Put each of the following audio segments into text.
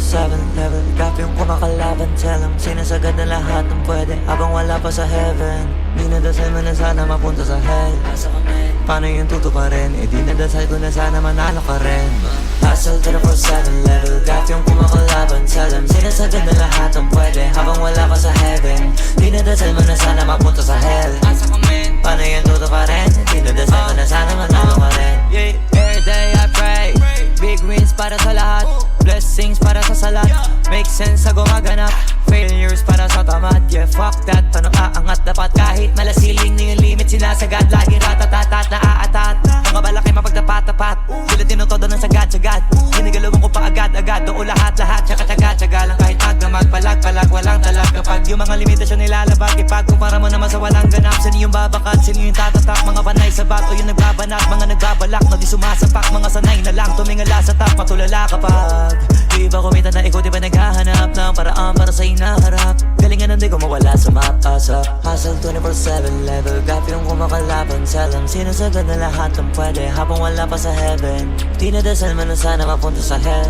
24/7 level Cap yung kumakalaban, tell them sinasagad na lahat ng pwede habang wala pa sa heaven. Di nadasal mo na sana mapunta sa hell. Paano yung tutuparin? Eh di nadasal ko na sana manalo ka rin. Hustle 24/7 level Cap yung kumakalaban, tell them sinasagad na lahat ng pwede habang wala pa sa heaven. Di nadasal mo na sana mapunta sa hell. Paano yung tutuparin? Di nadasal ko na sana manalo ka rin. Every day I pray, big wins para sa lahat, blessings para sa salat, make sense sa gumaganap, failures para sa tamad. Yeah, fuck that, paano aangat dapat kahit malasiling na yung limit sinasagad. Lagi ratatatat na aatat, mga balaki mapagtapat-tapat, tulad din ng todo ng sagad-sagad. Ginigalawan ko pa agad-agad, doon lahat-lahat, tsaka-tsaga-tsaga lang kahit magdamag, palag-palag, walang talag. Kapag yung mga limitasyon nilalabag, ipagkumpara mo naman sa walang ganap. Sino yung babakat, sino yung tatatak, mga panay sa bato yung nagbabanat, mga nagbabalak na di sumasapak, mga sanay na lang tumingala sa top, matulala kapag di ba kumita na ikaw, di ba naghahanap ng paraan para sa inaharap. Galingan hindi ko mawala sa map, asa hustle 24/7 level Gap yung kumakalaban, salang sinasagad na lahat ng pwede habang wala pa sa heaven. Di nadasal man na sana mapunta sa hell.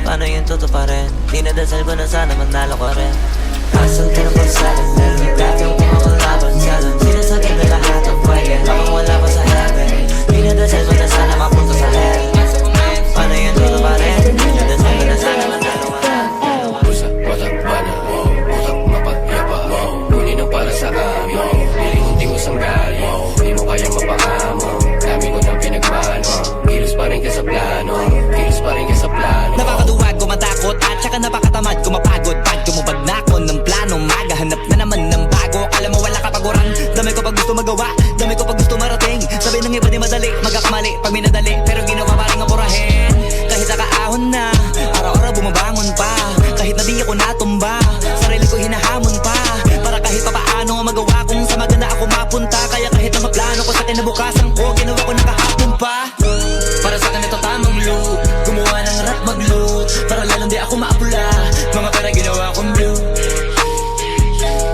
Paano yung tutuparin? Di nadasal ko na sana manalo ko rin. Hustle 24/7 level Gap yung kumakalaban, salang sinasagad na lahat ng pwede habang wala pa sa heaven. Di nadasal ko na sana mapunta sa hell. Paano yung tutuparin? Di nadasal ko na sana manalo ko rin. Usak, watak, bana, utak, mapagyapa, kunin ang para sa amin, lilingunti ko sanggali, di mo kaya mapahamo, dami ko nang pinagmano, kilos pa rin ka sa plano, kilos pa rin ka sa plano. Napakaduwag ko matakot at saka napakatamad ko mapagod. Pag tumubad na ako ng plano, maghahanap na naman ng bago. Alam mo wala kapaguran, dami ko pag gusto magawa, dami ko pag gusto marating. Sabi ng iba di madali, magkakamali pag minadali, pero ginawa pa rin ang purahin. Kahit nakaahon na, araw-araw bumabangon pa, kahit na di ako natumba, sarili ko hinahamon pa, para kahit papaano ang magawa kung sa maganda ako mapunta. Kaya kahit na maplano ko sa kinabukasan ko, ginawa ko nakahapon pa. Para sa akin ito tamang loop, gumawa ng rap mag-loop, para lalong di ako maapula, mga pera ginawa kong blue.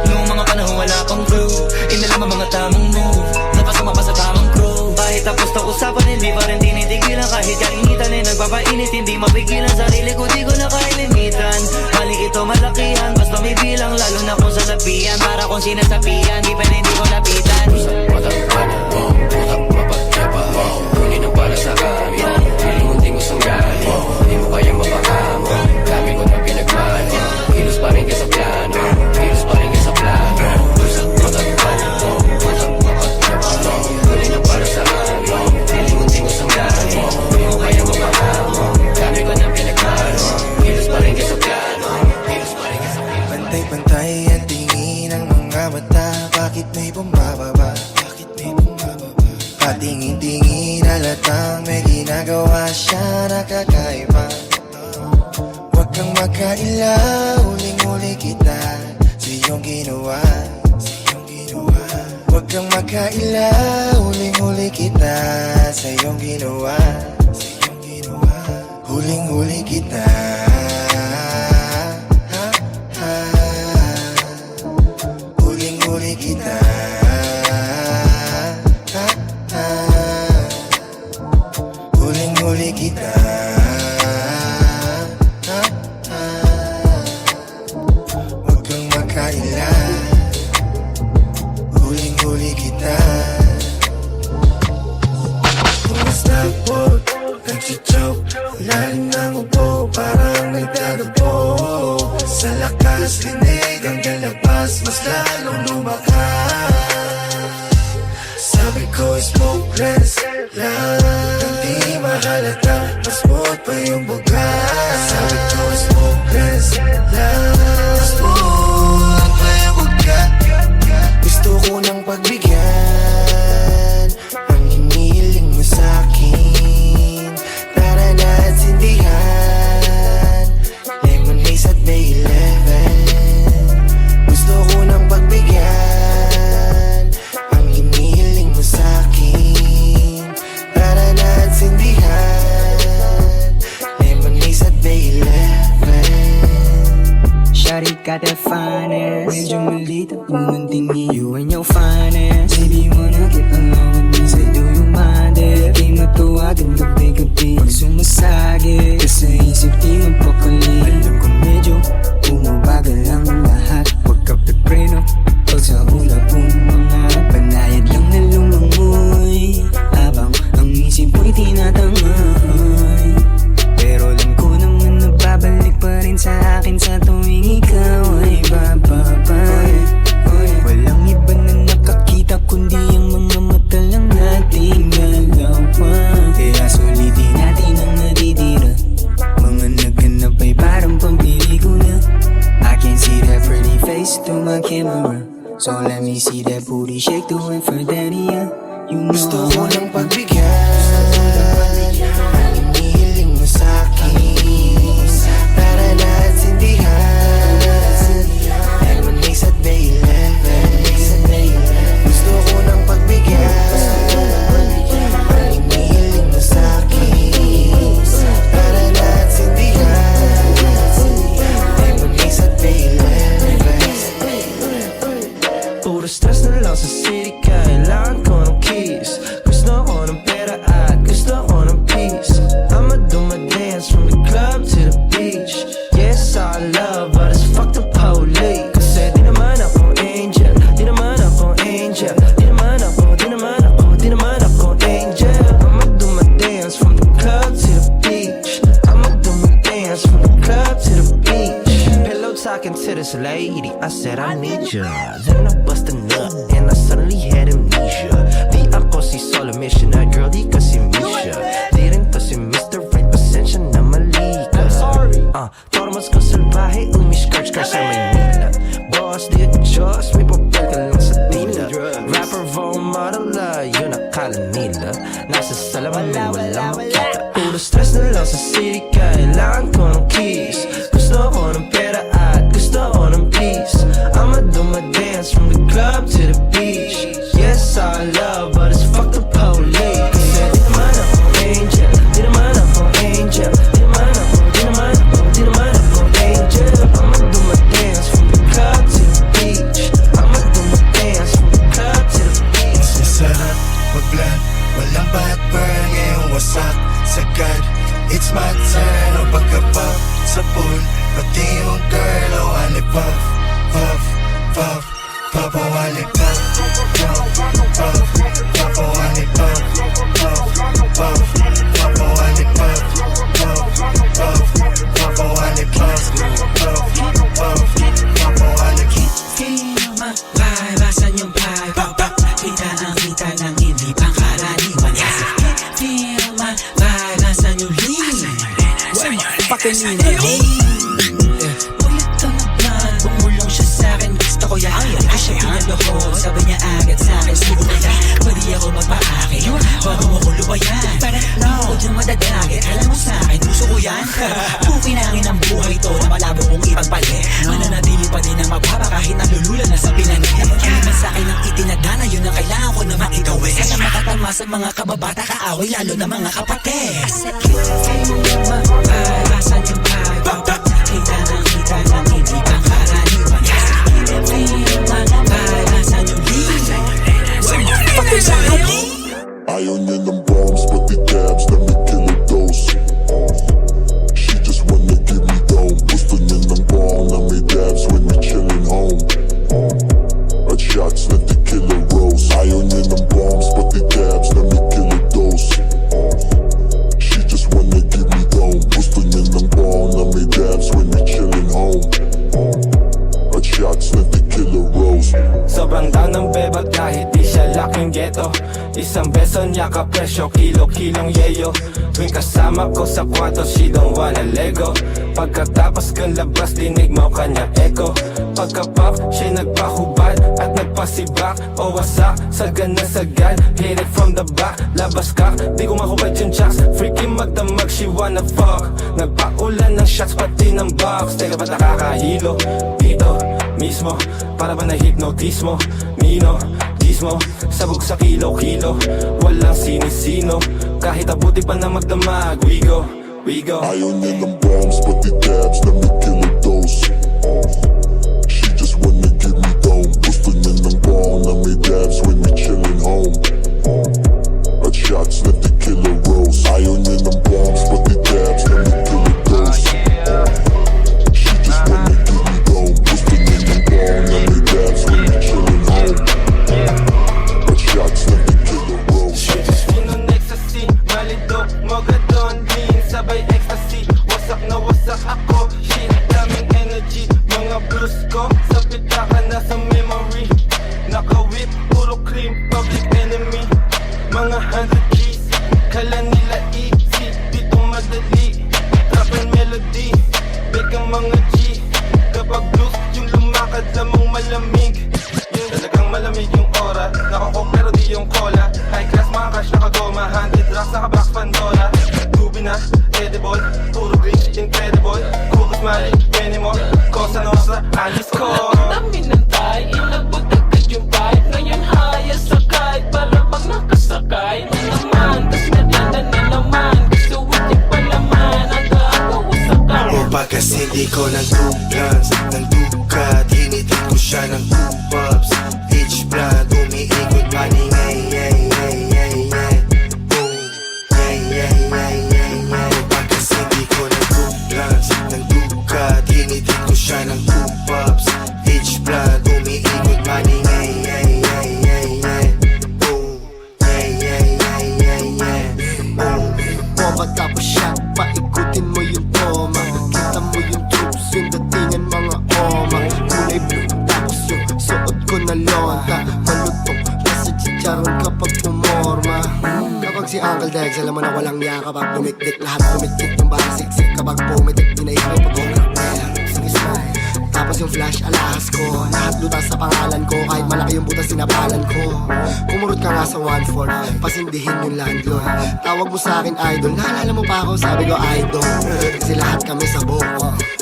Noong mga panahon wala pang clue, inalam ang mga tamang move, napasama pa sa tamang crew. Kahit tapos na usapan, hindi pa rin tinitigilan, kahit kainitan ay nagpapainit, hindi mapigilan. Sarili ko di ko na kailimitan, mali ito malakihan, basta may bilang, lalo na kung sa lapian. Para kung sinasapian, di pa rin hindi ko lapitan. Usak, watak, bana, utak, mapagyapa, kunin ang para sa amin, lilingunti ko sanggali, di mo kaya mapahamo, dami ko nang pinagmano, kilos pa rin ka sa plano, kilos pa rin ka sa plano. Usak, watak, bana, utak, mapagyapa, kunin ang para sa amin, lilingunti ko sanggali, di mo kaya mapahamo, dami ko nang pinagmano, kilos pa rin ka sa plano, kilos pa rin ka sa plano. Pantay-pantay ang tingin ng mga mata, bakit may bumababa? Bakit may bumababa? Patingin-tingin halatang may ginagawa siya nakakaiba. Huwag kang makaila, huling-huli kita sa iyong ginawa, sa iyong ginawa. Huwag kang makaila, huling-huli kita sa iyong ginawa, sa iyong ginawa. Huling-huli kita. Huling-huli kita. Huling-huli kita. Huwag kang makaila, huling-huli kita. Kumusta po? Nag-choke, lalim ng upo, parang nagtatapo. Sa lakas, rinig ang galabas, mas lalong lumakas. Sabi ko, smokeless lang, hindi mahalata, mas smooth pa yung bugas. Sabi ko, smokeless lang, mas smooth pa yung bugas. Gusto ko nang pagbigyan ang hinihiling mo sa'kin, tara na at sindihan, lemon haze at May 11. Gusto ko nang pagbigyan ang hinihiling mo sa'kin, tara na at sindihan, lemon haze at May 11. Shawty got that finest, medyo maliit at unang tingin, you and your finest. Baby, wanna get along with me, say do you mind? mother Di mo tuwagan gabi-gabi Pag sumasagi Ka sa isip di mapakali Alam ko medyo Umubagal ang lahat Huwag ka pepreno Pag sa ulap mong mga Panayad lang na lumangoy Habang ang isip mo'y tinatangay Pero alam ko naman na babalik pa rin sa akin Sa tuwing ikaw ay bababay Walang iba na nakakita kundi ang mga mata lang nating dalawa Kaya sulitin natin ang nadidira Mga naghanap ay parang pampili ko na I can see that pretty face through my camera So let me see that booty shake to it for daddy, yeah. You know Gusto ko ng pagbigyan Ang inihiling mo sa'kin Para lahat sindihan Lemonades at Bay 11 Gusto ko ng pagbigyan Ang inihiling mo sa'kin Para lahat sindihan Lemonades at Bay 11 Puro stress na lang sa city, kailangan ko ng keys Gusto ko ng pera at gusto ko ng peace I'ma do my dance from the club to the beach Yes, I love, but it's fuck the police Kasi di naman ako angel, di naman ako angel Di naman ako angel I'ma do my dance from the club to the beach I'ma do my dance from the club to the beach Pillow talking to this lady, I said I need ya Then I bust a nut and I suddenly had amnesia Di ako si solo mission na girl, di ka si Misha Di rin to si Mr. Right, pasensya na mali ka Tormas ko salbahe, umiskirt sa Maynila Boss, di ako Diyos, may papel ka lang sa tila Rapper, phone model, yun akala nila Nasa salamin, walang makita Puro stress na lang sa city, kailangan ko ng keys Gusto ko ng pera at gusto ko ng peace I'ma do my dance from the club to the beach Yes, I love, but it's fuck the police Kasi di naman ako angel, di naman ako angel Di naman ako angel I'ma do my dance from the club to the beach I'ma do my dance from the club to the beach Masarap mag-vlog, walang bad burn Ngayong wasak, sagad It's my turn, o pagka-pop sa pool Pati yung girl, o wali puff, puff, puff Pop, o wali puff, puff, puff Pop, o wali puff, puff, puff Pop, o wali puff, puff, puff Pop, o wali puff, puff, puff Pop, o wali Feel my vibe, asan yung vibe? Kita ang kita ng hindi pangkaraniwan Feel my vibe, asan yung lean? Fucking Ulit ka naman, bumulong siya sa'kin Gusto ko yan, di ko siya pinalohod Sabi niya agad sa'kin, siguro na pwede ako magpaakit Bago mo ko lubayan Hindi ko dyan madadagit Alam mo sa'kin, gusto ko yan Pukinangin ang buhay to na malabo kong ipagpalit Mananatili pa din ang mababa kahit nalulula na sa pinanit Ano naman sa'kin ang itinadana, yun ang kailangan ko naman igawin Sana makatama sa mga kababata kaaway lalo na mga kapatid Asan yung vibe? Kita ng hindi pangkaraniwan Feel my vibe, asan yung lean? Fucking sa'kin Ayaw niya ng bombs, pati dabs na may killer dose She just wanna give me dome Gusto niya ng bong na may dabs when we chillin' home At shots na tequila rose Ayaw niya ng bombs, pati dabs na may killer dose She just wanna give me dome Gusto niya ng bong na may dabs when we chillin' home At shots na tequila rose Sobrang down ng bebag kahit di siya laking ghetto Isang beso niya ka-presyo, kilo-kilong yeyo Tuwing kasama ko sa kwarto, she don't wanna lego Pagkatapos kang labas, dinig mo kanya echo Pagka-pop, siya nagpahubad at nagpasibak O wasak, sagad na sagad, hit it from the back Labas ka, di ko mahubad yung jacks Freaky magdamag, she wanna fuck Nagpaulan ng shots, pati ng box Teka ba't nakakahilo? Dito, mismo, para ba na-hypnotismo? Nino, dismo, sabog sa kilo-kilo Walang sinisino, kahit abuti pa na magdamag We go, we go Ayaw niya ng bombs, pati dabs na may killer dose She just wanna give me dome Gusto niya ng bong na may dabs when we chillin' home At anis ko. Dami ng tayo, inabot agad yung vibe. Ngayon haya sakay, para bang nakasakay na naman. Tas nadala na naman, gusto ulit palaman. Aga-agawa sa kanya. O pagkas hindi ko ng 2 guns, ng dukat, hinitin ko siya ng 2 pops. Each blood, umiikot paning ay, ay, ay, ay, ay. Boom, ay, ay, ay, ay, ay. O pagkas hindi ko ng 2 guns, ng dukat, hinitin ko siya ng 2 pops. Each blood, umiikot paning ay, ay, ay, ay, ay. Boom, ay, ay, ay, ay, ay. Boom. Bomba tapos shot, paikutin mo yung toma. Kita mo yung troops, yung datingan mga oma. Kulay blue, tapos yung suot ko na lonta. Malutong, nasa chicharon kapag pumorma. Kapag si Uncle Dex, alam mo na walang niya. Kapag dumikdik, lahat dumikdik yung basiksik. Kapag pumitik, pinaikay pag-ongkrak. Sige smile. Tapos yung flash, alahas ko. Lahat lutas sa pangalan ko. Kahit malaki yung butas, sinapalan ko. Kumurot ka nga sa 1-4, pasindihin yung landlord. Tawag mo sa akin idol, naalala mo pa ako, sabi ko idol. Kasi lahat kami sabog.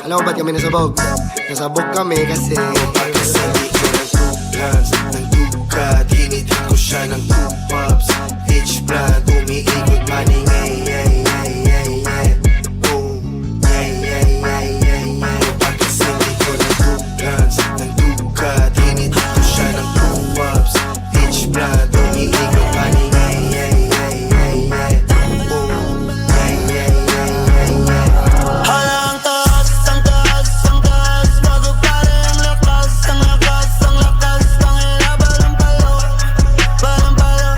Alam mo ba't kami nasabog? Nasabog kami kasi Pagkas hindi ko ng 2 guns, ng dukat, hinitin ko siya ng 2 pops. Each blood, umiikot paning ay, ay, ay, ay, ay. Boom, ay, ay, ay, ay, ay. Pagkas hindi ko ng 2 guns, ng dukat, hinitin ko siya ng 2 pops. Each blood, umiikot paning ay, ay, ay, ay, ay. Boom, ay, ay, ay, ay, ay. Ang taas, ang taas, ang taas. Bago pa rin ang lakas, ang lakas, ang lakas. Tangina, balang-palo, balang-palo,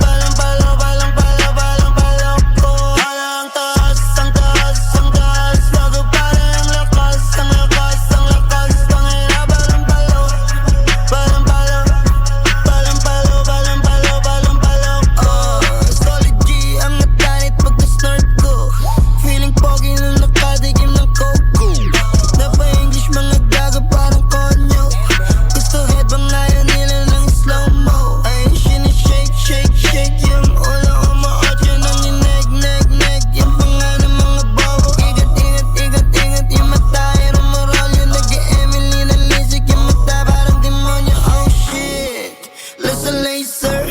balang-palo, balang-palo, balang-palo ko. Ang taas, ang taas, ang taas. Bago pa rin ang lakas, ang lakas, ang lakas. Tangina, balang-palo, balang-palo, balang-palo, balang-palo, balang-palo ko. Solid G ang natanit pagka-snort ko. Feeling pogi nung nakatikim ng coke ko. Napa-English mga gaga parang konyo. Gusto headbang ngayon nila ng slow-mo. Ay sinishake, shake, shake. Yung ulo umaot yun ang ineg, neg, neg. Yung panga ng mga bobo. Igat, ingat, igat, ingat. Yung mata ay rumorol. Yung nag-Emily na lisik. Yung mata parang demonyo. Oh shit, listen laser.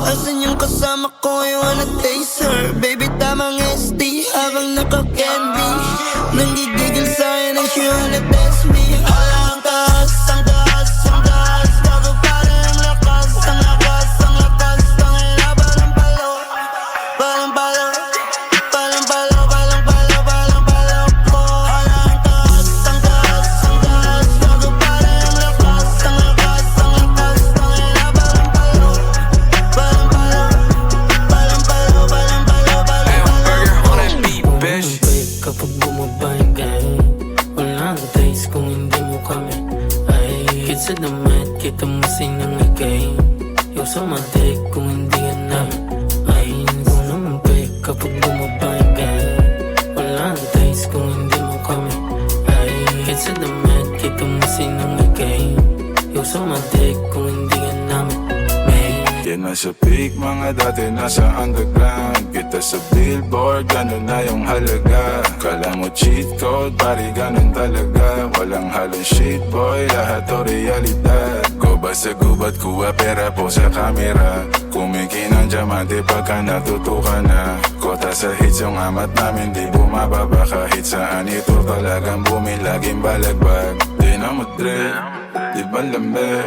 Asan yung kasama ko? I wanna taste her. Baby tamang SD habang naka-candy. Nanggigigil sa'kin and she wanna test me. Ang taas, ang taas, ang taas. Bago pa rin ang lakas, ang lakas, ang lakas. Tangina, balang-palo, balang-palo, balang-palo, balang-palo, balang-palo ko. Ang taas, ang taas, ang taas. Bago pa rin ang lakas, ang lakas, ang lakas. Tangina, balang-palo, balang-palo, balang-palo, balang-palo, balang-palo. Kapag bumaba yung gang, walang taste kung hindi mo kami. Ay, higit sa damit, kita mo sinangagay. Yung sa matik kung hindi ka namin. Ay, hindi ko naman pay kapag bumaba yung gang. Walang taste kung hindi mo kami. Ay, higit sa damit, kita mo sinangagay. Yung sa matik kung hindi ka namin. Yan nasa peak, mga dati nasa underground. Kita sa billboard, ganun na yung halaga. Kala mo cheat code, pari ganun talaga. Walang halong shit boy, lahat o realidad. Go ba sa gubat, kuha pera po sa kamera. Kumiki ng diamante pagka natutukan na. Kota sa hits yung amat namin, di bumababa. Kahit saan ito talagang bumilaging balagbag. Di na madre, di ba lambe?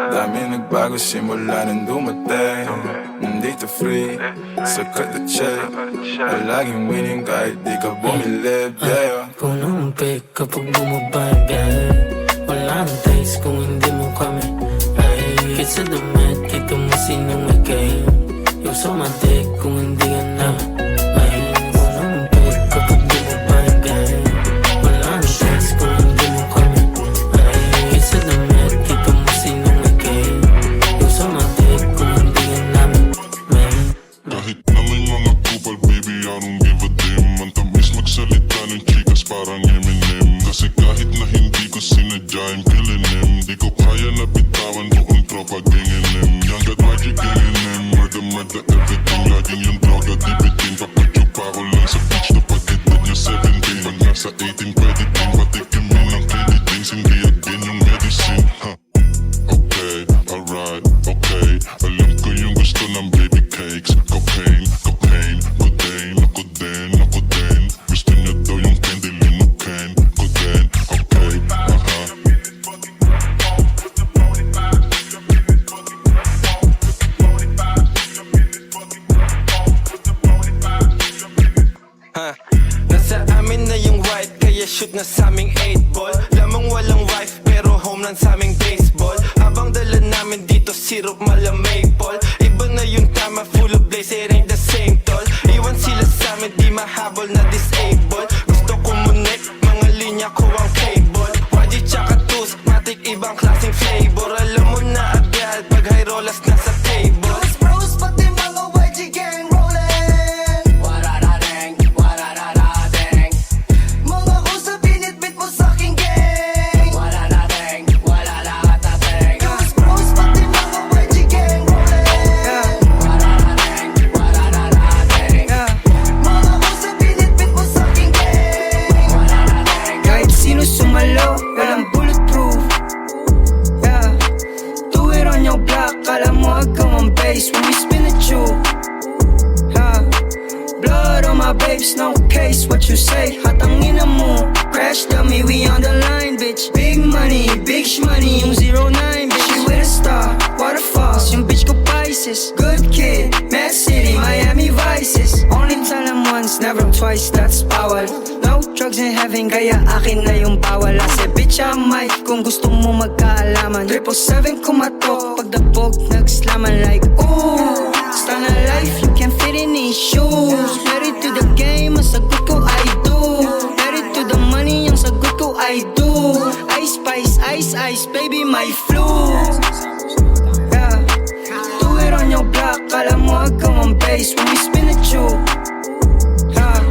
Dami nagbago simula nang dumating. Nandito free, sakat na check. Laging winning kahit di ka bumilib, yeah. Kung naman pay kapag bumaba yung gang. Walang taste kung hindi mo kami. Ay, higit sa damit, kita mo sinangagay. Yung sa matik kung hindi ka namin. Ay, kung naman pay kapag bumaba yung gang. Walang taste kung hindi mo kami. Ay, higit sa damit, kita mo sinangagay. Yung sa matik kung hindi ka namin. Kahit na may mga kupal, baby, I don't give a damn. Ang tamis magsalita ng chicas parang Eminem. Kasi kahit na hindi ko sinadya, I'm killing him. Di ko kaya na bitawan buong tropa, gangin him. Young got magic, gangin him. Murder, murder, everything. Laging yung droga, di bitin. Papatyo pa ko lang sa beach na pagkitid niya 17. Pag nasa 18, pwede din patikimin ng candy drinks. Hindi at naman sa aming baseball. Habang dala namin dito syrup mala maple. Iba na yung tama, full of blaze, it ain't the same tol. Iwan sila sa amin, di mahabol na disable. Gusto ko munik, mga linya ko ang cable. YG tsaka Tools, matik ibang klaseng flavor. Alam mo na agad, pag high rollers na sa table. Bros, pati mga YG gang rollin'. Wararareng, warararadeng. Mga usap, binitbit mo sa'king gang. Wararareng, wararatateng. Bros, pati mga YG gang rollin'. Wararareng, warararadeng. Mga usap, binitbit mo sa'king gang. Wararareng. Kahit sino sumalo, walang bulletproof. Yeah, do it on your block, kala mo ikaw ang base when we spin at you. Yeah, blood on my babes, no case, what you say, hatangin na mo. Crash dummy, we on the line, bitch. Big money, big shmoney, yung 09, bitch. She with a star, waterfalls, yung bitch ko Pisces. Good kid, Mad City, Miami Vices. Only tell them once, never twice, that's bawal. No drugs in heaven, kaya akin na yung bawal. I said, bitch, I might, kung gusto mo magkaalaman. 777 kumatok, pagdabog, nagslaman like, ooh. Star na life, you can't fit in these shoes. Married to the game, ang sagot ko, I do. Married to the money, ang sagot ko, I do. Ice spice, ice ice, baby, my flu. Yeah, do it on your block, kala mo ikaw ang base when we spin at you. Yeah,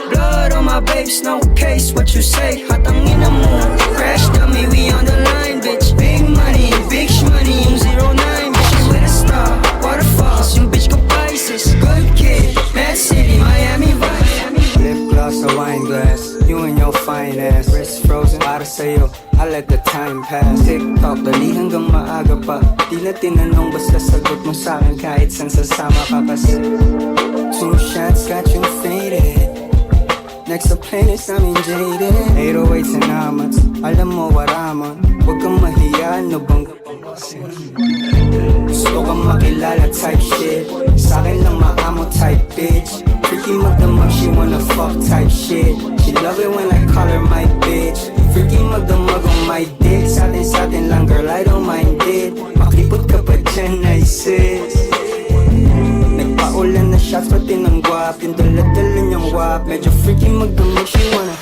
blood on my babes, no case, what you say, hatangin na mo. Crash dummy, we on the line, bitch. Big money, big shmoney, yung 09, bitch. You with a star, waterfalls, yung bitch ko Pisces. Good kid, Mad City, Miami Vice. Lip gloss, a wine glass, you and your fine ass. Wrist frozen, para sa'yo, I let the time pass. TikTok, dali hanggang maaga pa. Di na tinanong, basta sagot mo sa'kin kahit saan sasama ka kasi 2 shots got you faded. Next to playlist, I'm jaded. 808s and amats, alam mo what I'm on. Huwag kang mahiya, no bang gusto kang makilala type shit. Sa'kin lang maamo type bitch. Freaky magdamag, she wanna fuck type shit. She love it when I call her my bitch. Freaky magdamag on my dick. Sa'tin lang girl, I don't mind it. Makipot ka pa dyan, I sis. Nagpaulan na shots, pati ng guwap. Yung dala-dala niyang wap. Medyo freaky magdamag, she wanna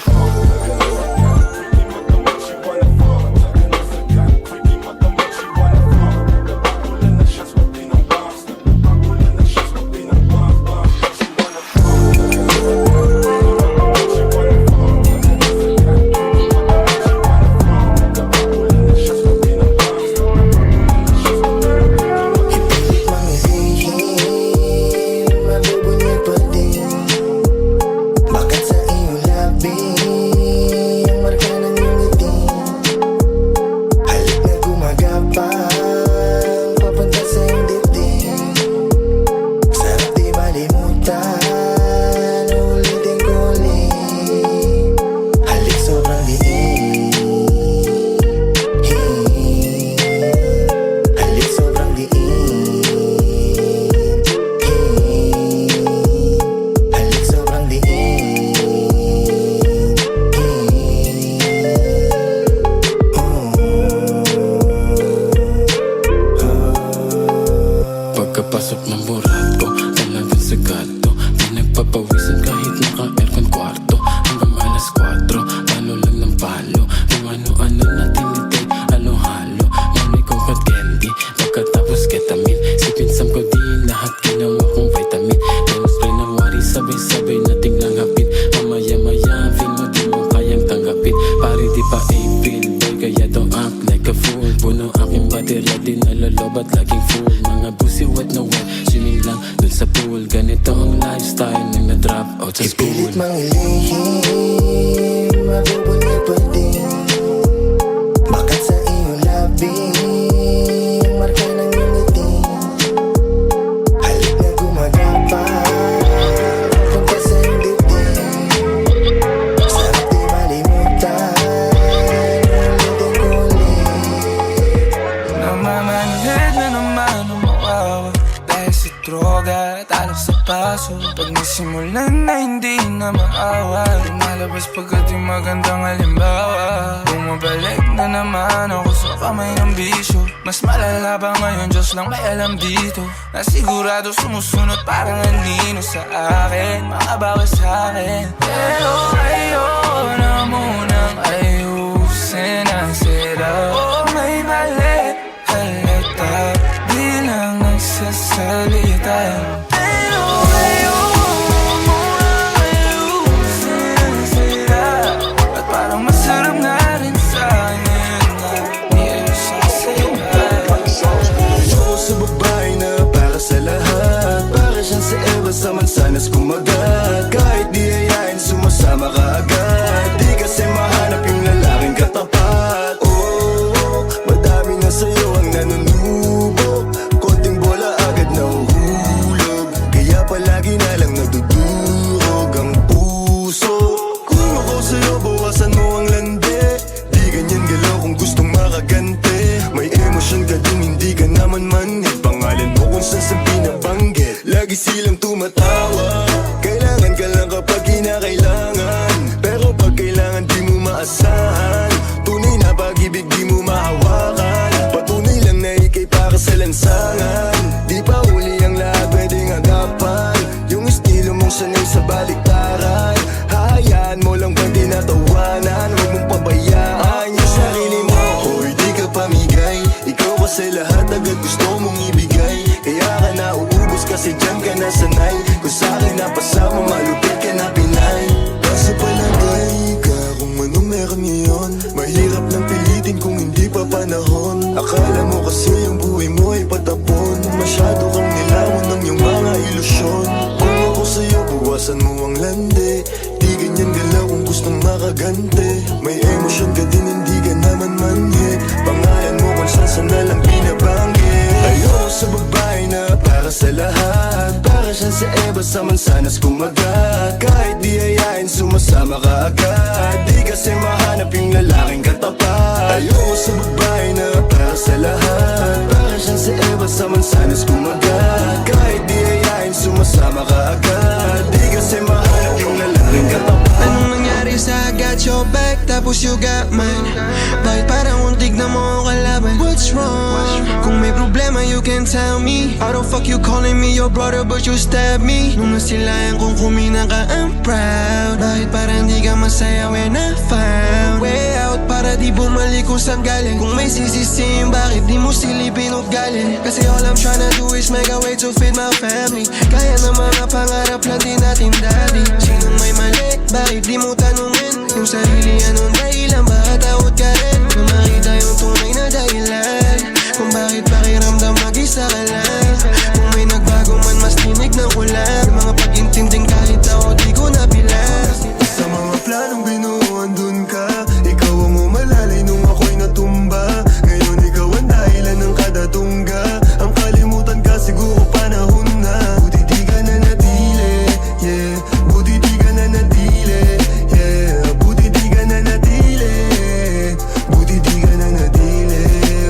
Pagkapasok ng Boracay, talagang sagado. Di nagpapawisan kahit naka-aircon kwarto. Hanggang alas 4, palo lang ng palo. Kung ano-ano natin nitay, halo-halo. Nanay kong hot candy, pagkatapos ketamine. Si pinsam ko di lahat ginawa kong vitamin. Lemon spray ng wari, sabay-sabay nating langhapin. Mamaya-maya, feel mo di mo kayang tanggapin. Pari di pa April, boy, kaya don't act like a fool. Puno aking baterya, di nalalobat, laging full. Mga busi wet na wet, swimming lang dun sa pool. Ganito ang lifestyle nang na-drop out sa school. Ipilit mang ilihim, mabubol niya pa din. Bakit sa iyong labi, ang marka ng iyong ngiti. Halik na gumagapang, punta sa iyong dibdib. Sarap di malimutan, ulitin ko ulit. Namamanhid na naman ang mawawa. Dahil sa droga, talak sa paso pag nasimulan na hindi na maaway, lumalabas pagkat yung magandang halimbawa. Bumabalik na naman ako sa kamay ng bisyo. Mas malala pa ngayon, Diyos lang may alam dito. Nasigurado sumusunod parang anino sa akin, makabawas sa akin. Pero ayoko na munang ayusin ang sila. Oh, may mali, halata, di lang nagsasalita. Pero ayoko munang ayusin ang sila. At parang masarap na rin sa akin na di ayos ang sila. Ayoko sa babae na para sa lahat, para siyang sa Eva sa mansanas kumagat. Kahit di ayain, sumasama ka agad. Di kasi mahanap yung lalaking katapat. Oh, madami na sa'yo ang nanunubo. Konting bola agad nahuhulog. Kaya palagi na lang nadudurog ang puso. Kung ako sa'yo, bawasan mo ang lande. Di ganyan galaw kung gustong makagante. May emosyon ka din, hindi ka naman manhid. Pangalan mo kung saan sa binabanggit. Lagi silang tumatawa. Kailangan ka lang kapag kinakailangan. Pero pag kailangan di mo maasahan. Tunay na pag-ibig di mo mahawakan. Patunay lang na ikay para sa lansangan. Di pa uli ang lahat pwedeng agapan. Yung estilo mong sanay sa baliktaran. Hahayaan mo lang ba tinatawanan? Huwag mong pabayaan yung sarili mo. Hoy, di ka pamigay. Ikaw kasi lahat agad gusto mong ibigay. Kaya ka nauubos kasi dyan ka nasanay. Kung sa'kin napasama, malupit ka na Pinay. Kaso palagay ka kung ano meron ngayon. Mahirap lang pilitin kung hindi pa panahon. Akala mo kasi yung buhay mo ay patapon. Masyado kang nilamon ng iyong mga ilusyon. Kung ako sa'yo, bawasan mo ang lande. Di ganyan galaw kung gustong makagante. May emosyon ka din, hindi ka naman manhid. Pangalan mo kung saan na lang binabanggit. Ayoko sa babae na para sa lahat, para siya sa Eva sa mansanas kumagat. Kahit di ayain, sumasama ka agad. Di kasi mahanap yung lalaking katapat. Ayoko sa babae na para sa lahat, para siya sa Eva sa mansanas kumagat. Kahit di ayain, sumasama ka agad. Di kasi mahanap yung lalaking katapat. Anong nangyari sa I got your back, tapos you got mine? Bakit parang untig na mo ang kalaban? What's wrong? Kung may problema you can tell me. I don't fuck you calling me your brother but you stab me. Nung nasilayan kung kumina ka I'm proud. Bakit parang di ka masaya when I found way out? Para di bumalik kung saan galing. Kung may sisisihin bakit di mo silipin o galing? Kasi all I'm tryna do is make a way to feed my family. Kaya na mga pangarap lang din natin daddy. Sinong may mali? Bakit di mo tanungin yung sarili? Anong dahilan? Bakit takot ka rin na makita yung tunay na dahilan kung bakit pakiramdam mag-isa ka lang? Kung may nagbago man mas tinig ng kulang. Mga pag-intinding kahit ako di ko nabilang. Sa mga planong binuuan dun ka. Ikaw ang umalalay nung ako'y natumba. Ngayon ikaw ang dahilan ng kada tungga. Ang kalimutan ka siguro panahon na. Buti di ka na natili, yeah. Buti di ka na natili, yeah. Buti di ka na natili. Buti di ka na natili,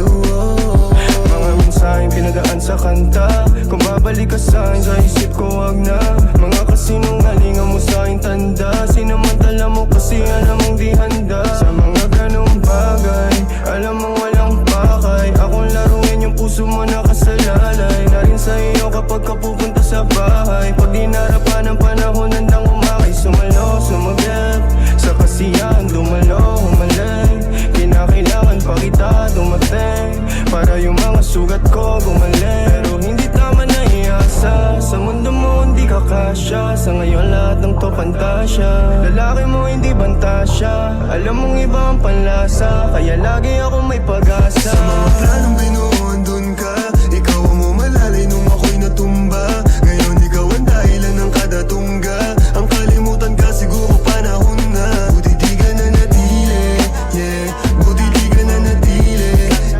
oh. Mga mensaheng pinadaan sa kanta. Kung babalik ka sa'kin, sa isip ko wag na. Mga kasinungalingan mo sa'king tanda. Sinamantala mo kasi alam mong di handa. Sa mga ganong bagay, alam mong walang pakay. Akong laruin yung puso mo nakasalalay. Na rin sa iyo kapag ka pupunta sa bahay. Pag di narapan ng panahon, handang umakay. Sumalo, sumagat, sa kasiyahan dumalo, humalay. Kinakailangan pa kita dumating para yung mga sugat ko gumaling. Pero hindi tama na iasa. Sa mundo mo hindi ka kasya. Sa ngayon lahat ng to pantasya. Lalaki mo hindi bantasya. Alam mong iba ang panlasa. Kaya lagi ako may pag-asa. Sa mga planong binuuan dun ka. Ikaw ang umalalay nung ako'y natumba. Ngayon ikaw ang dahilan ng kada tungga. Ang kalimutan ka siguro panahon na. Buti di ka na natili, yeah. Buti di ka na natili,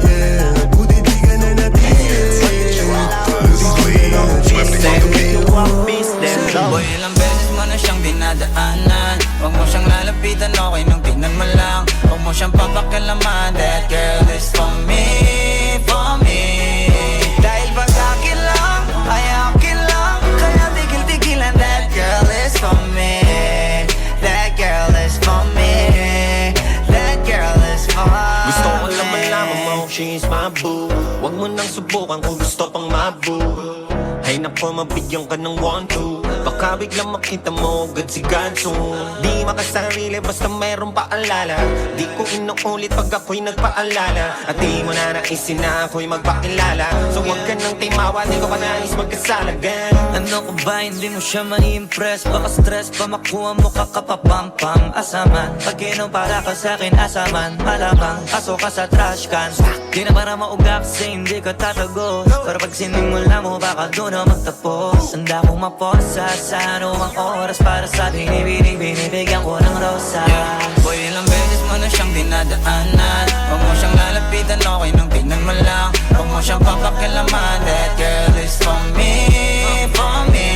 yeah. Buti di ka na natili, buti di ka na natili. Boy, ilang beses mo na siyang dinadaanan. Huwag mo siyang lalapitan, okay nung tignan mo lang. Huwag mo siyang papakialaman, dahil mo, she is my boo. Huwag mo nang subukan kung gusto pang mabu. Ay nako, mabigyan ka ng 1-2. Baka biglang makita mo agad si Ganso. Di makasarili basta mayroong paalala. Di ko inuulit pag ako'y nagpaalala. At di mo na naisin na ako'y magpakilala. So huwag ka nang timawa, di ko pa nais magkasalagan. Ano ko ba, hindi mo siya ma-impress? Baka stress pa makuha mo kakapapampam. Asaman, pag para ka sa'kin asaman. Malabang, aso ka sa trash can. Di na para mauga kasi hindi ka tatagos. Pero pag sinimula mo baka doon na magtapos. Handa kong maposa sa anumang oras para sa binibigyan ko ng rosa. Boy, ilang beses mo na siyang dinadaanan. Huwag mo siyang lalapitan, okay nang tingnan mo lang. Huwag mo siyang papakilaman. That girl is for me, for me.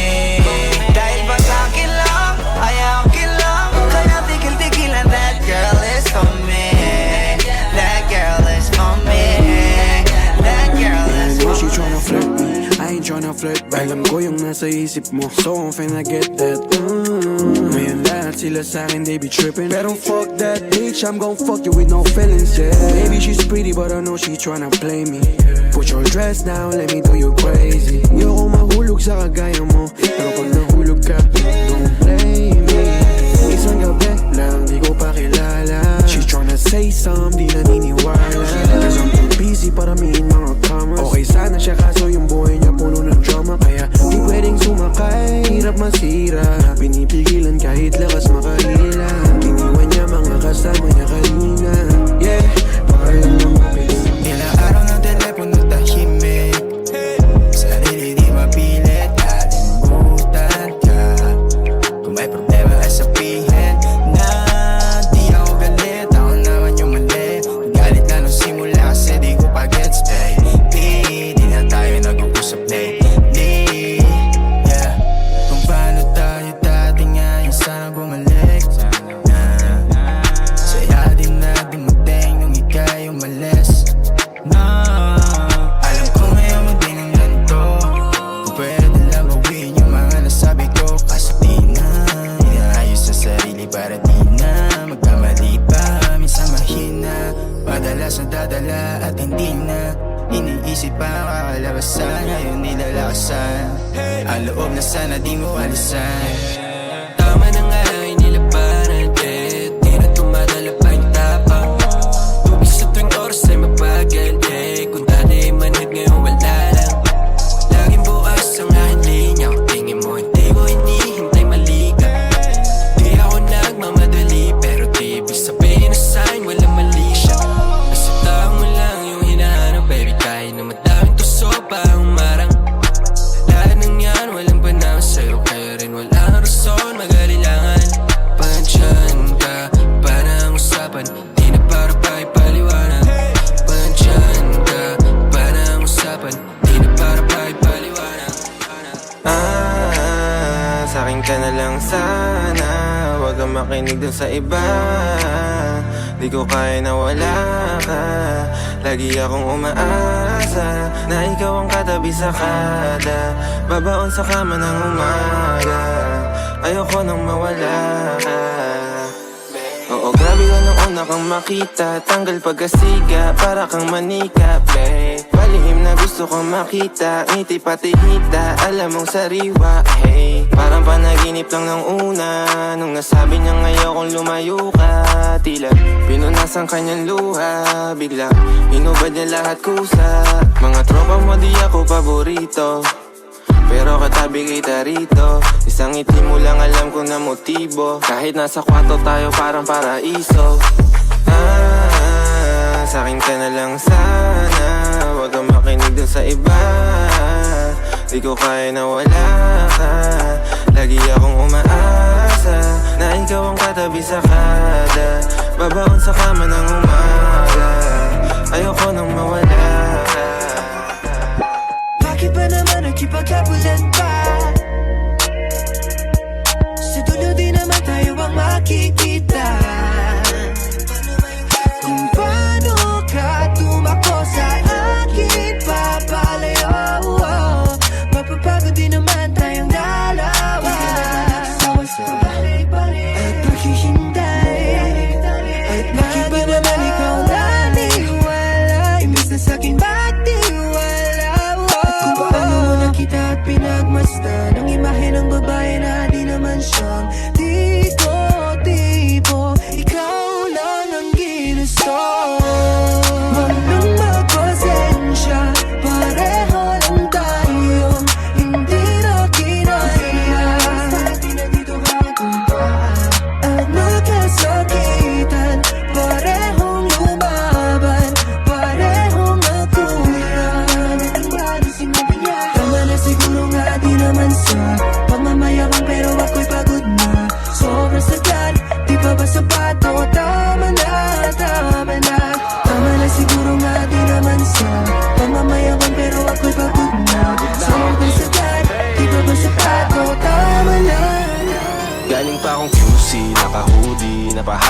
Dahil ba sa'kin lang, ay akin lang. Kaya tigil-tigilan, that girl is for me. That girl is for me. That girl is for me. She tryna flirt me, I ain't tryna flirt back. Alam ko yung nasa isip mo, so I'm finna get that. Ngayon lahat sila sa'kin, they be trippin'. Pero fuck that bitch, I'm gon' fuck you with no feelings, yeah. Maybe she's pretty, but I know she tryna play me. Put your dress down, let me do you crazy. Ayoko mahulog sa kagaya mo, pero pag nahulog ka, don't blame me. Isang gabi lang, di ko pa kilala. She tryna say some, di naniniwala. Cause I'm too busy para miin mga commas. Okay sana siya kaso yung buhay niya puno ng drama. Kaya di pwedeng sumakay, hirap masira. Pinipigilan kahit lakas makahila. Iniwan niya mga kasama niya kanina. Yeah, parang lang mapilit. Ilang araw ng telepono tahimik. Sarili di mapilit, kalimutan ka. Kung may problema ay sabihin na di ako galit, ako naman yung mali. Galit na nung simula kasi di ko pa gets, baby. Di na tayo nag-uusap lately, yeah. Kung paano tayo dati ngayon sana bumalik. Saya din na dumating nung ika'y umalis. Alam ko ngayon mo din ang ganito. Kung pwede lang gawin yung mga nasabi ko. Kaso di na inaayos sa sarili para di na magkamali pa. Minsan mahina, madalas nadadala at hindi na iniisip pa ang kakalabasan. Ngayon nilalakasan ang loob na sana di mo alisan. Tama na nga ay nilabanan, eh. Di na tumadala pa yung tapang. Tubig sa tuwing oras ay mabagal, eh. Kung dati manhid ngayon wala lang. Laging bukas ang aking linya. Kung tingin mo hindi ko hinihintay maliga. Di ako nagmamadali, pero di ibig sabihin na sa'kin walang mali siya. Kasi tao mo lang yung hinahanap, baby. Kahit na madaming tuso pa umarang. Lahat ng yan walang panahon sa'yo, kaya rin walang rason mag-alilangan. Pansyan ka, parang usapan, di na para pa ipaliwanag. Pansyan ka, parang usapan, di na para pa ipaliwanag. Sa'kin ka na lang sana. Huwag kang makinig dun sa iba. Di ko kaya na wala ka. Lagi akong umaasa na ikaw ang katabi sa kada. Babaon sa kama ng umaga. Ayoko nang mawala ka. Oo, grabe ka nung una kang makita. Tanggal pagkasiga, para kang manika, babe. Palihim na gusto kong makita. Ngiti pati hita, alam mong sariwa, hey. Parang panaginip lang ng una. Nung nasabi niya ngayon kung lumayo ka. Tila pinunasan kanyang luha. Bigla inubad niya lahat kusa. Mga tropa mo di ako paborito, pero katabi kita rito. Isang ngiti mo lang alam ko na motibo. Kahit nasa kwarto tayo parang paraiso. Sa'kin ka na lang sana. Huwag kang makinig dun sa iba. Di ko kaya na wala ka. Lagi akong umaasa na ikaw ang katabi sa kada. Babaon sa kama ng umaga. Ayoko nang mawala ka. Bakit ba naman nagkipagkapulan pa? Sa dulo di naman tayo ang makikita. Kung paano ka tumakbo sa akin papalayo, mapapagod din naman tayong dalawa. At paghihintay, at bakit ba naman ikaw na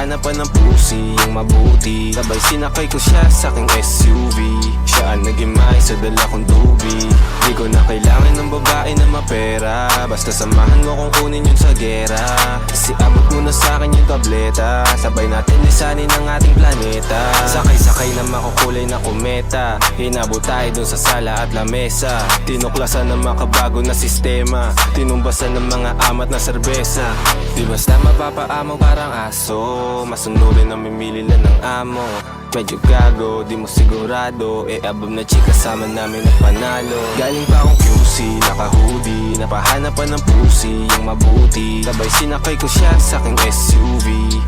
Napahanapan ng pusi, yung mabuti. Sabay sinakay ko siya sa aking SUV. Siya ang nagimay sa dala kong dubi. Di ko na kailangan ng babae na mapera. Basta samahan mo kung kunin yun sa gera. Kasi abot mo na sa akin yung tableta. Sabay natin lisanin ang ating planeta. Sakay-sakay na makukulay na kometa. Hinabot tayo dun sa sala at lamesa. Tinuklasan ng makabago na sistema. Tinumbasan ng mga amat na serbesa. Di basta mapapaamo parang aso. Masunurin ang mimili lang ng amo. Medyo gago, di mo sigurado. Above na chika sama namin at panalo. Galing pa akong QC, naka-hoodie. Napahanapan ng pusi, yung mabuti. Sabay sinakay ko siya sa aking SUV.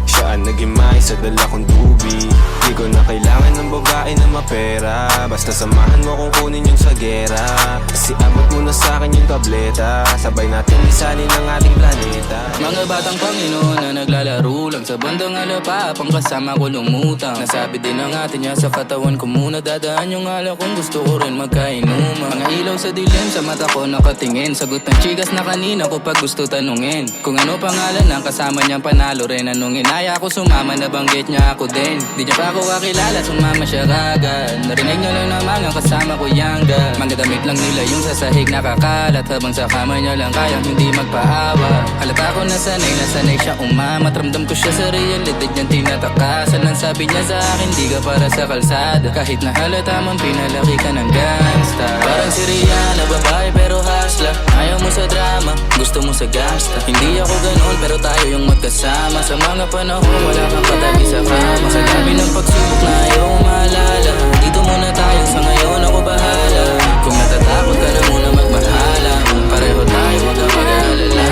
Siya ang nagimay sa dala kong dubi. Di ko na kailangan ng babae na mapera. Basta samahan mo kung kunin yung sa gera. Kasi abot mo na sa akin yung tableta. Sabay natin lisanin ang ating planeta. Mga batang Panginoon na naglalaro lang sa bandang alapa, pang kasama ko lumutang. Nasabi din ang atin niya sa katawan ko muna. Dadaan yung alak kung gusto ko rin magkainuman. Mga ilaw sa dilim, sa mata ko nakatingin. Sagot ng chikas na kanina ko pag gusto tanungin. Kung ano pangalan ng kasama niyang panalo rin. Anong inaya ko sumama, nabanggit niya ako din. Di niya pa ako kakilala, sumama siya kagad. Narinig niya lang naman ang kasama ko yangga. Mga damit lang nila yung sa sahig nakakalat. Habang sa kama niya lang kayang hindi magpaawa. Halata ko nasanay siya umamat. Ramdam ko siya sa realidad niyang tinatakasan. Ang sabi niya sa akin, di ka para sa kalsada. Kahit na halata man pinalaki ka ng gangsta. Parang si Rihanna, babae pero hustler. Ayaw mo sa drama, gusto mo sa gangsta. Hindi ako ganun pero tayo yung magkasama. Sa mga panahon wala kang katabi sa kama. Sa gabi ng pagsubok na ayaw maalala. Dito muna tayo, sa ngayon ako bahala. Kung natatakot ka na muna magmahala. Pareho tayo, huwag kang mag-aalala.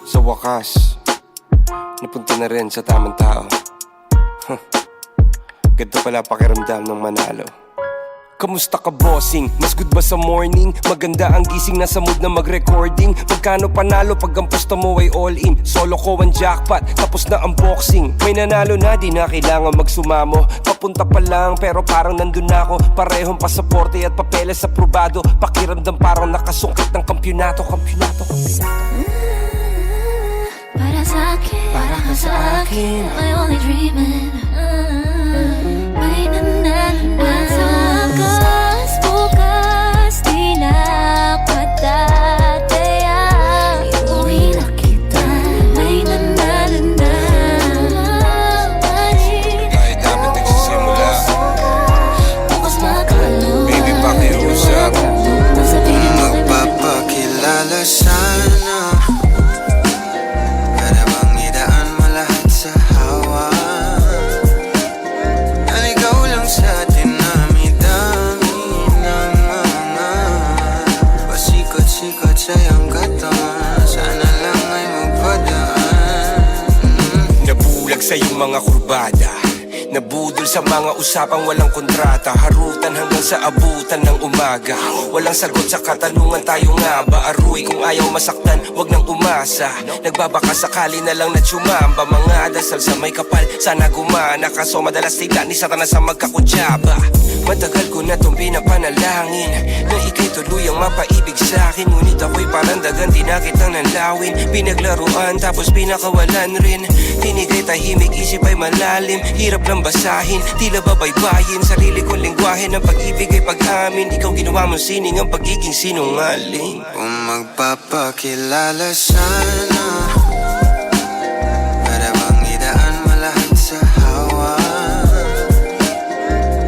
Sa wakas, napunta na rin sa tamang tao. Ganito pala pakiramdam ng manalo. Kamusta ka bossing? Mas good ba sa morning? Maganda ang gising, nasa mood na mag-recording. Pagkano panalo pag ang pusta mo ay all in. Solo ko ang jackpot, tapos na ang boxing. May nanalo na, di na kailangan magsumamo. Papunta pa lang, pero parang nandun na ako. Parehong pasaporte at papeles aprobado. Pakiramdam parang nakasungkit ng kampyonato. Para sa akin, para ka sa akin, my only dreaming. May nananawagan. Bukas, di na patatayang. Iuwi na kita, may nananawagan. Kahit dapat nagsisimula, Bukas makalo. baby pakiusap. Magpapakilala sana. Para bang idaan mo lahat sa hawa. Naligaw lang sa atin, dami-dami ng mga pasikot-sikot sa iyong katawan. Sana lang ay magpadaan. Nabulag sa iyong mga kurbada. Nabudol sa mga usapang walang kontrata. Harutan hanggang sa abutan ng umaga. Walang sagot sa katanungan, tayo nga ba aruy? Kung ayaw masaktan, wag nang umasa. Nagbabaka sakali na lang na tsumamba. Mga dasal sa may kapal, sana gumana. Kaso madalas tila ni Satanas ang magkakutsaba. Matagal ko na itong pinapanalangin na ika'y tuluyang mapaibig sa'kin. Ngunit ako'y parang dagan, di na kitang nanlawin. Pinaglaruan tapos pinakawalan rin. Tinigay tahimik, isip ay malalim. Hirap lang basahin, tila babaybayin. Sarili kong lingwahe ng pag-ibig ay pag-amin. Ikaw ginawa mong sining ang pagiging sinungaling. Kung magpapakilala sana. Para bang idaan mo lahat sa hawa.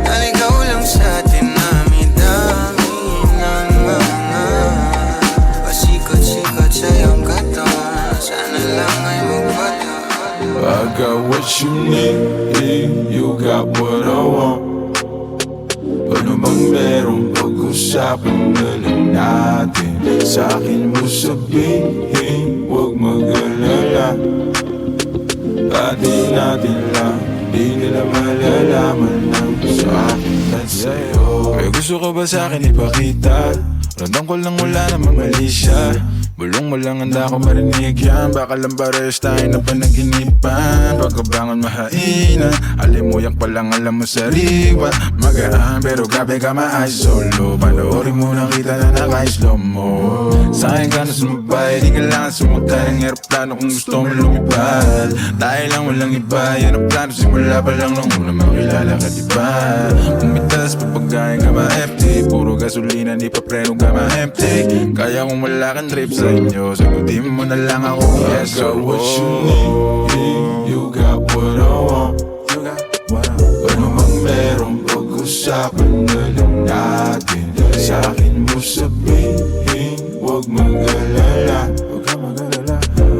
Naligaw lang sa atin, dami-dami ng mga pasikot-sikot sa iyong katawan. Sana lang ay magpadaan. I got what you need, you got what I want. Ano bang merong pag-usapan na lang natin? Sa'kin mo sabihin, huwag mag-alala. Atin natin lang, di nila malalaman lang sa'kin at sa'yo. May gusto ka ba sa'kin ipakita? Randang ko lang wala namang mali siya. Bulong mo lang handa ko marinig yan. Baka lang pares tayo na panaginipan. Pagkabangon mahainan, alimuyak pa lang alam mo sariwa. Magaan pero grabe ka maayos solo. Panoorin mo nakita na naka-slow mo. Sa'kin ka na sumabay, di kailangan sumakay ng aeroplano kung gusto mo lumipad. Tayo lang walang iba, yan ang plano. Simula pa lang nung una makilala ka diba. Umitas pa pagkain ka ma-empty. Puro gasolina, di pa preno ka ma-empty. Kaya kung wala kang trip sa inyo, sagutin mo na lang ako. Yes, I got what you need, you got what I want. Ano mang meron, pag-usapan na lang natin. Sa'kin mo sabihin, huwag mag-alala.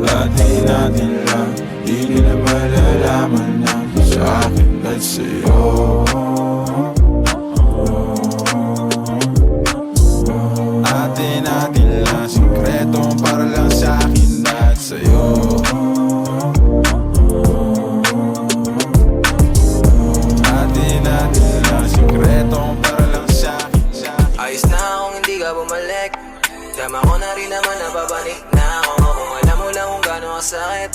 Atin lang, di nila malalaman na sa'kin at sa'yo. Atin lang, sikretong para lang sa'kin at sa'yo. Atin lang, sikretong para lang sa'kin. Ayos na kung hindi ka bumalik. Tama ko na rin naman nababanik na ako. Kung alam mo lang kung gano'ng kasakit,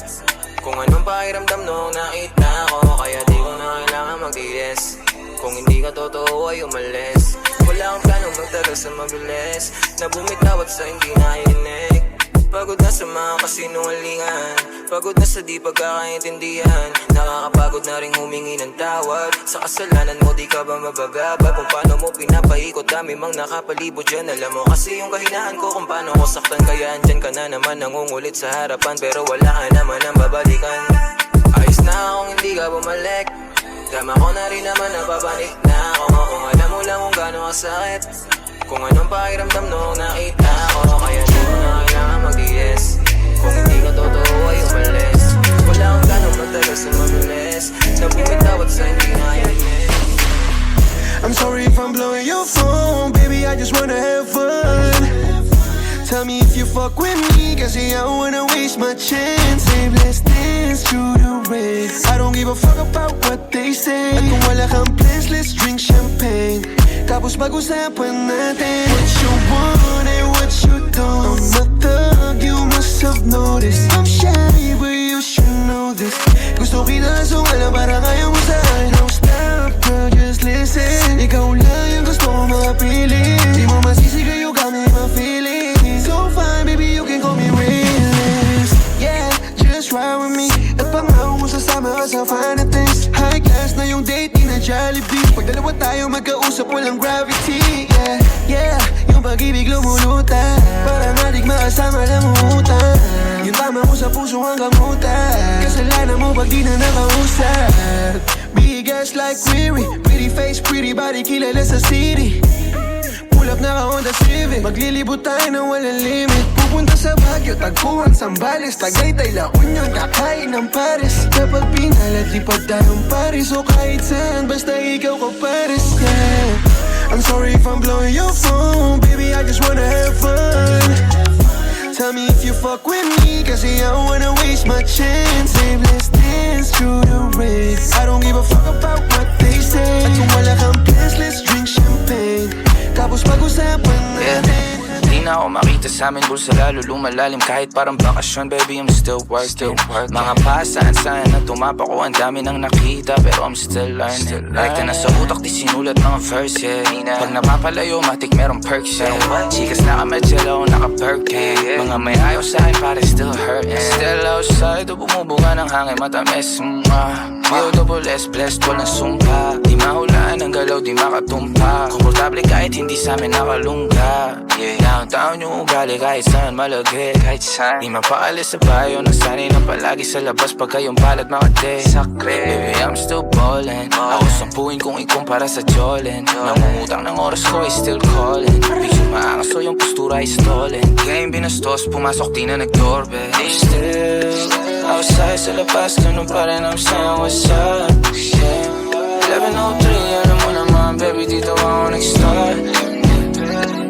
kung anong pakiramdam nung nakita ko. Kaya di ko na kailangan magtiis. Kung hindi ka totoo ay umalis. Wala akong planong magtagal sa mabilis, na bumitaw at sa hindi naiinig. Pagod na sa mga kasinungalingan, pagod na sa di pagkakaintindihan. Nakakapagod na rin humingi ng tawad. Sa kasalanan mo di ka ba mabababa? Kung paano mo pinapaikot, dami mang nakapalibot dyan. Alam mo kasi yung kahinaan ko kung paano ko saktan. Kaya andyan ka na naman nangungulit sa harapan, pero wala ka naman ang babalikan. Ayos na kung hindi ka bumalik. Tama ko na rin naman nababanik na ako. Kung alam mo lang kung gano'ng kasakit, kung anong pakiramdam nung nakita ko. Kaya di mo na kailangan mag-DS. Kung hindi ka totoo ay umalis. Wala akong gano'ng magtagal sa mabilis, na bumitaw at sa hindi naiinig. I'm sorry if I'm blowing your phone, baby, I just wanna have fun. Tell me if you fuck with me, kasi I don't wanna waste my chance. Say let's dance through the rain. I don't give a fuck about what they say. At kung wala kang plans, let's drink champagne. Tapos pag-usapan natin what you want and what you don't. I'm a thug, you must have noticed. I'm shy, but you should know this. Gusto kita so alam para kaya mo sa akin. Don't stop, girl, just listen. Ikaw lang yung gusto ko makapiling. Di mo masisi kayo kami ma-feeling. So fine, baby, you can call me realist. Yeah, just ride with me. At pangako mo sasama ka sa finer things. High class na yung date, di na Jollibee. Pag dalawa tayo magkausap, walang gravity. Yeah, yeah, yung pag-ibig lumulutan. Parang adik makasama lang umutan. Yung tama mo sa puso hanggang utan. Kasalanan mo pag di na nakausap. Big ass like Riri, pretty face, pretty body, kilala sa city. Pull up na ka-Honda Civic, maglilibot tayo na walang limit. Pupunta sa Baguio, Tagpuan, Zambales, Tagaytay, La Union, kakain ng Paris. Kapag pinalat, lipad tayong Paris. O kahit saan, basta ikaw ka Paris, yeah. I'm sorry if I'm blowing your phone, baby, I just wanna have fun. Tell me if you fuck with me, kasi I don't wanna waste my chance. Say let's dance through the rain. I don't give a fuck about what they say. At kung wala kang plans, let's drink champagne. Tapos pag-usapan natin. Di na ako makita sa amin, bulsa lalo lumalalim. Kahit parang bakasyon, baby, I'm still working. Mga pasaan-saan na tumapak ko, ang dami nang nakita, pero I'm still learning. Like na nasa utak, di sinulat mga verse, yeah. Pag napapalayo, matik merong perks, yeah. Chikas naka-medjala o naka-perk, yeah. Mga may ayaw sa'kin, pare still hurting. Still outside, o bumubuga ng hangin, matamis, B-O-double-S, blessed, walang sumpa. Di mahulaan ang galaw, di makatumpa. Komportable kahit hindi sa'min nakalungga, yeah. Downtown yung ugali kahit saan malagay, kahit saan. Di mapaalis sa bayo, nasanay na palagi sa labas pagka yung palad makate. Baby, I'm still ballin'. Ako sampuin kung ikumpara sa Jolin. Nangungutang ng oras ko, I still callin'. Picture maangas so yung postura ay stolen. Game binastos, pumasok di na nag-doorbell. They still outside sa labas, ganun pa rin I'm saying what's up, yeah. 11:03, alam mo naman, baby, dito ako nag-start.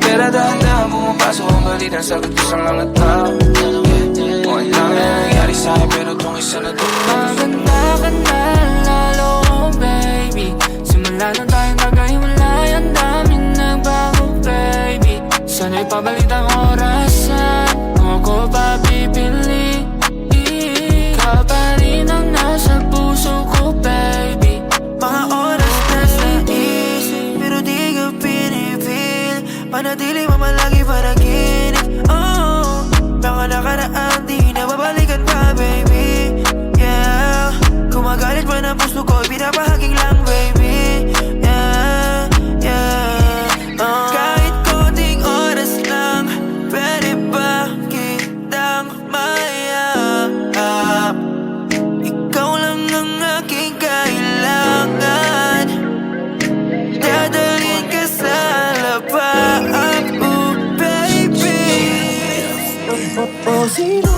Pero dahan-dahan pumapasok ang balitan, sagot ko sa mga tao. Kung ano lang na nangyari sa'kin, pero itong isa na to. Maganda ka na lalo, baby. Simula na tayong tagahiwalay, ang daming nagbago, baby. Sana'y pabalitang orasan. Kung ako ko ba pipili? Ikaw pa rin ang nasa puso ko, baby. Mga oras na sa isip, pero di ka pinipil. Panatili mo man lagi panaginip. Oh, mga nakaraan di na babalikan pa, baby. Yeah, kumagalit man ang puso ko, binabahaging lang, baby. Yeah, yeah. Oh. Kahit konting oras lang, pwede ba kitang mayakap? Ikaw lang ang aking kailangan. Dadalhin ka sa labas, oh baby. Sino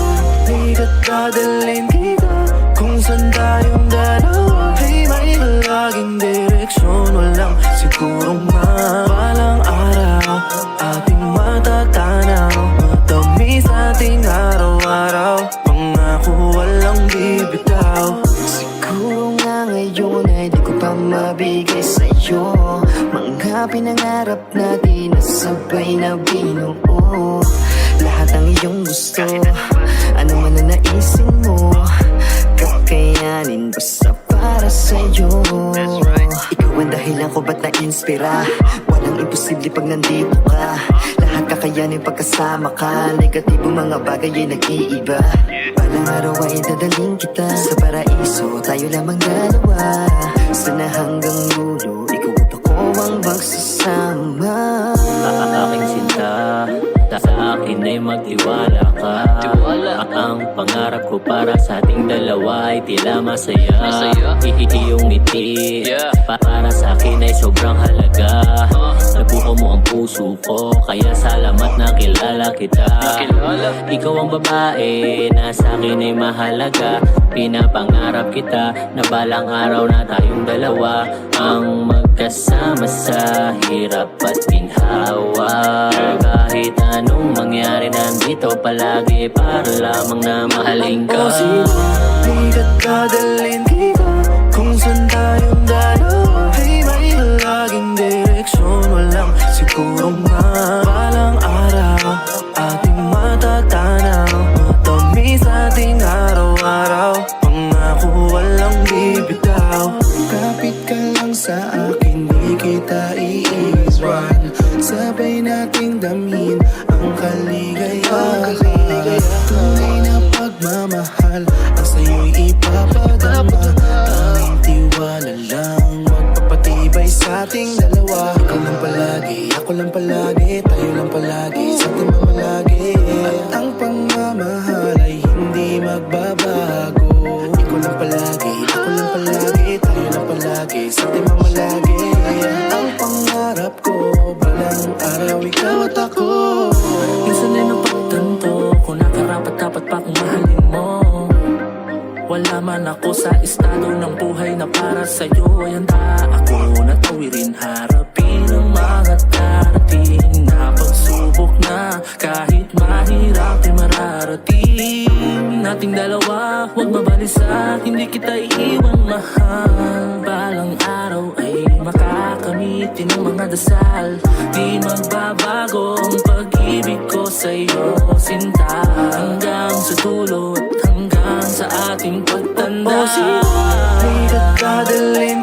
di ka dadalhin kita? Kung saan tayong dalawa ay may laging direksyon. Walang sigurong mabalang araw ating matatanaw. Matamis ating araw-araw, pangako walang bibitaw. Siguro nga ngayon ay di ko pa mabigay sa'yo mga pinangarap natin na sabay na binuo. Lahat ng iyong gusto, ano man na naisin mo, kakayanin basta para sa'yo. Ikaw ang dahilan ko ba't na-inspira. Walang imposible pag nandito ka. Lahat kakayanin pagkasama ka. Negatibong mga bagay ay nag-iiba. Balang araw ay dadaling kita sa paraiso, tayo lamang dalawa. Sana hanggang dulo, ikaw at ako ang magsasama. Aking sinta, sa akin ay magtiwala ka. Ang pangarap ko para sa ating dalawa ay tila masaya. Iyong ngiti para sa akin ay sobrang halaga. Nabuo mo ang puso ko, kaya salamat na kilala kita. Ikaw ang babae na sa akin ay mahalaga. Pinapangarap kita na balang araw na tayong dalawa ang magkasama sa hirap at ginhawa. Kahit anong mangyari, nandito palagi para lamang na mahalin ka. Sino di ka dadalhin kita? Kung saan tayong dalawa ay may laging direksyon. Walang sigurong mabalang araw ating matatanaw. Matamis ating araw-araw, pangako walang bibitaw. Kapit ka lang sa akin, di kita iiwan. Sabay nating damhin ang kaligayahan. Tunay na pagmamahal ang sa'yo'y ipapadama. Tanging tiwala lang magpapatibay sa ating dalawa. Ikaw lang palagi, ako lang palagi, tayo lang palagi, sa ating mamalagi. At ang pagmamahal ay hindi magbabago. Ikaw lang palagi, ako lang palagi, tayo lang palagi, sa ating mamalagi. Ang pangarap ko, balang araw ikaw at ako. Minsan ay napagtanto kung nakarapat-dapat pa kung mahalin mo. Wala man ako sa estado ng buhay na para sa'yo ay handa ako na tawirin, harapin ang mga darating na pagsubok na kahit mahirap ay mararating. Nating dalawa, huwag mabalisa, hindi kita iiwan mahal. Balang araw ay makakamitin ang mga dasal. Di magbabago ang pag-ibig ko sa'yo, sinta. Hanggang sa dulo at hanggang sa ating pagtanda. Sino di ka dadalhin